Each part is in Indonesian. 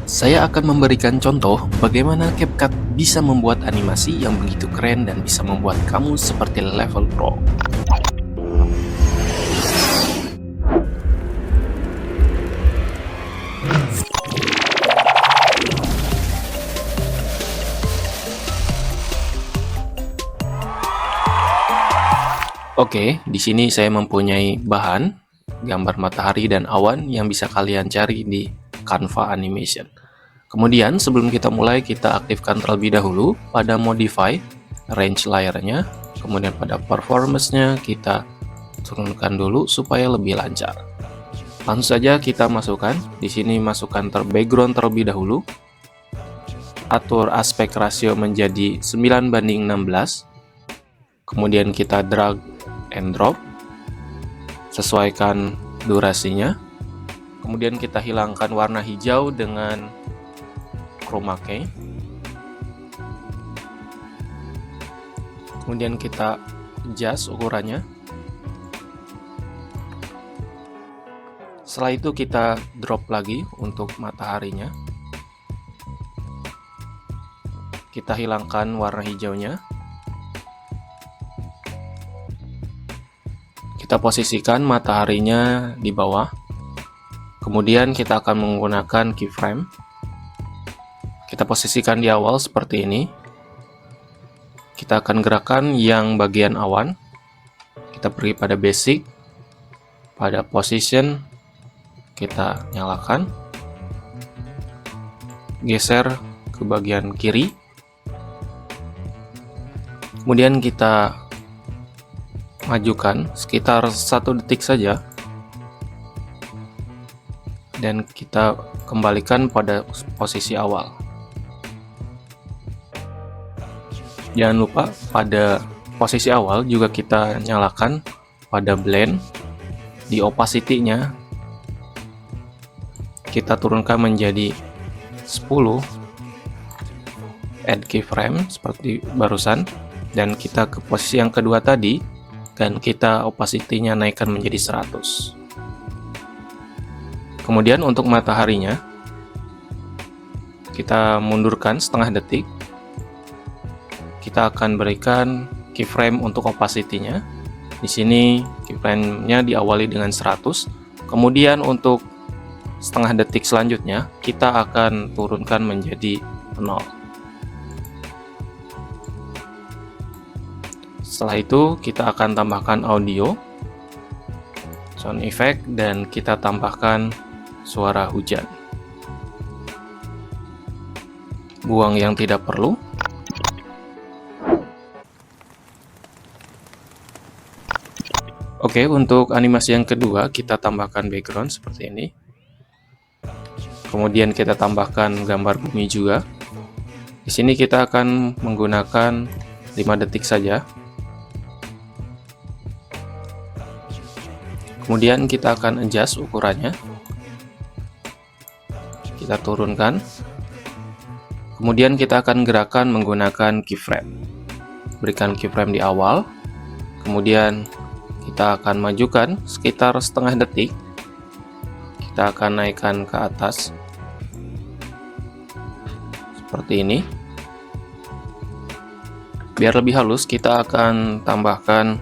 Saya akan memberikan contoh bagaimana CapCut bisa membuat animasi yang begitu keren dan bisa membuat kamu seperti level pro. Oke, di sini saya mempunyai bahan gambar matahari dan awan yang bisa kalian cari di Canva Animation. Kemudian sebelum kita mulai, kita aktifkan terlebih dahulu pada modify range layarnya, kemudian pada performance-nya kita turunkan dulu supaya lebih lancar. Langsung saja kita masukkan, di sini masukkan background terlebih dahulu, atur aspek rasio menjadi 9:16, kemudian kita drag and drop, sesuaikan durasinya, kemudian kita hilangkan warna hijau dengan chroma key, kemudian kita adjust ukurannya. Setelah itu kita drop lagi untuk mataharinya, kita hilangkan warna hijaunya, kita posisikan mataharinya di bawah, kemudian kita akan menggunakan keyframe, kita posisikan di awal seperti ini, kita akan gerakan yang bagian awan, kita pergi pada basic, pada position, kita nyalakan, geser ke bagian kiri, kemudian kita majukan sekitar 1 detik saja, dan kita kembalikan pada posisi awal. Jangan lupa pada posisi awal juga kita nyalakan pada blend, di opacity-nya kita turunkan menjadi 10, add keyframe seperti barusan, dan kita ke posisi yang kedua tadi, dan kita opacity-nya naikkan menjadi 100. Kemudian untuk mataharinya kita mundurkan setengah detik, kita akan berikan keyframe untuk opacity-nya. Di sini keyframe-nya diawali dengan 100, kemudian untuk setengah detik selanjutnya kita akan turunkan menjadi 0. Setelah itu kita akan tambahkan audio, sound effect, dan kita tambahkan suara hujan. Buang yang tidak perlu. Oke, untuk animasi yang kedua kita tambahkan background seperti ini. Kemudian kita tambahkan gambar bumi juga. Di sini kita akan menggunakan 5 detik saja. Kemudian kita akan adjust ukurannya, kita turunkan, kemudian kita akan gerakan menggunakan keyframe, berikan keyframe di awal, kemudian kita akan majukan sekitar setengah detik, kita akan naikkan ke atas seperti ini. Biar lebih halus kita akan tambahkan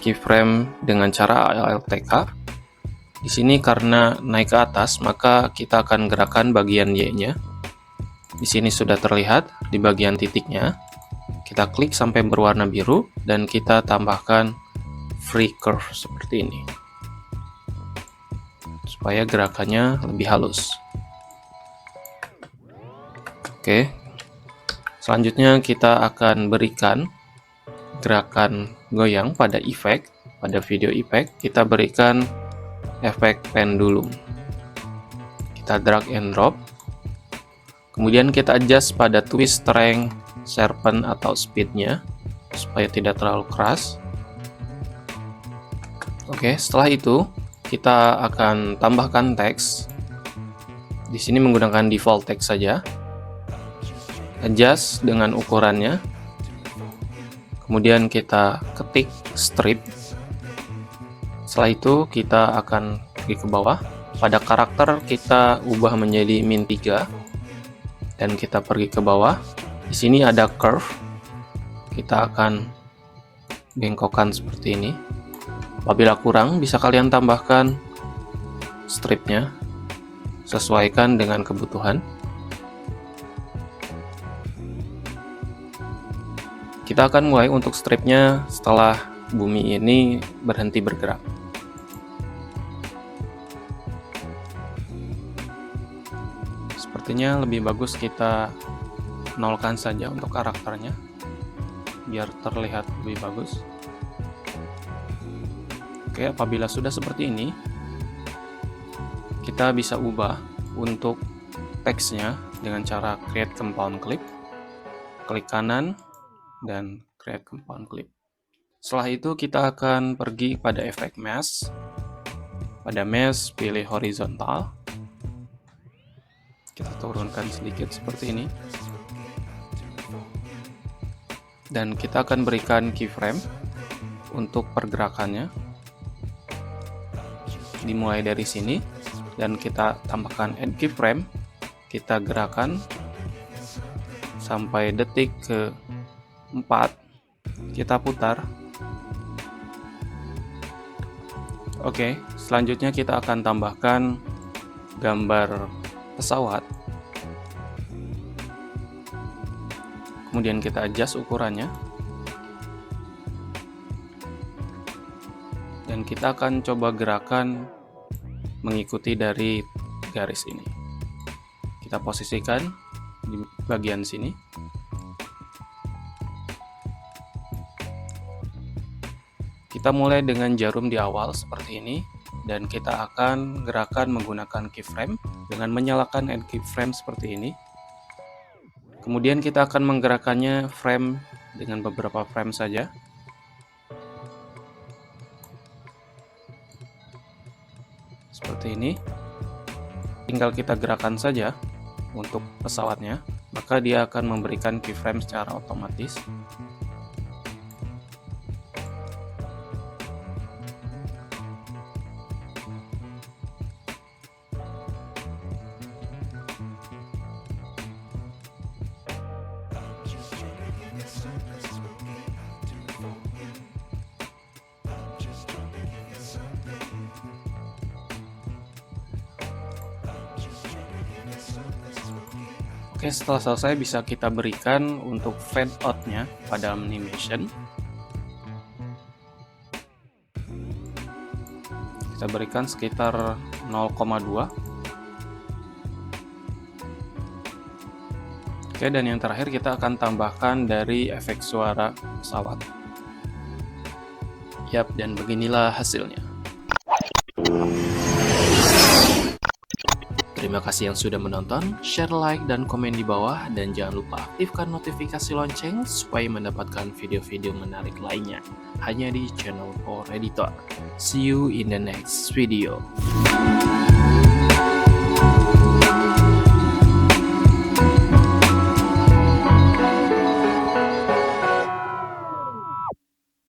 keyframe dengan cara ALTK. Di sini karena naik ke atas, maka kita akan gerakan bagian Y-nya. Di sini sudah terlihat di bagian titiknya. Kita klik sampai berwarna biru dan kita tambahkan free curve seperti ini, supaya gerakannya lebih halus. Oke. Selanjutnya kita akan berikan gerakan goyang pada efek, pada video effect kita berikan efek pendulum. Kita drag and drop, kemudian kita adjust pada twist strength, sharpen atau speednya supaya tidak terlalu keras. Oke, setelah itu kita akan tambahkan teks. Di sini menggunakan default text saja. Adjust dengan ukurannya. Kemudian kita ketik strip. Setelah itu kita akan pergi ke bawah. Pada karakter kita ubah menjadi -3. dan kita pergi ke bawah. Di sini ada curve, kita akan bengkokkan seperti ini. Apabila kurang, bisa kalian tambahkan stripnya, sesuaikan dengan kebutuhan. Kita akan mulai untuk stripnya setelah bumi ini berhenti bergerak. Sepertinya lebih bagus kita nolkan saja untuk karakternya, biar terlihat lebih bagus. Oke, apabila sudah seperti ini, kita bisa ubah untuk teksnya dengan cara create compound clip, klik kanan, dan create compound clip. Setelah itu kita akan pergi pada efek mesh. Pada mesh pilih horizontal. Kita turunkan sedikit seperti ini. Dan kita akan berikan keyframe untuk pergerakannya. Dimulai dari sini dan kita tambahkan add keyframe. Kita gerakan sampai detik ke 4, kita putar. Oke, selanjutnya kita akan tambahkan gambar pesawat. Kemudian kita adjust ukurannya. Dan kita akan coba gerakan mengikuti dari garis ini. Kita posisikan di bagian sini. Kita mulai dengan jarum di awal seperti ini, dan kita akan gerakan menggunakan keyframe dengan menyalakan add keyframe seperti ini. Kemudian kita akan menggerakkannya frame dengan beberapa frame saja. Seperti ini. Tinggal kita gerakan saja untuk pesawatnya, maka dia akan memberikan keyframe secara otomatis. Oke, setelah selesai bisa kita berikan untuk fade out-nya pada animation. Kita berikan sekitar 0,2. Oke, dan yang terakhir kita akan tambahkan dari efek suara pesawat. Yap, dan beginilah hasilnya. Terima kasih yang sudah menonton, share, like, dan komen di bawah, dan jangan lupa aktifkan notifikasi lonceng supaya mendapatkan video-video menarik lainnya hanya di channel Power Editor. See you in the next video.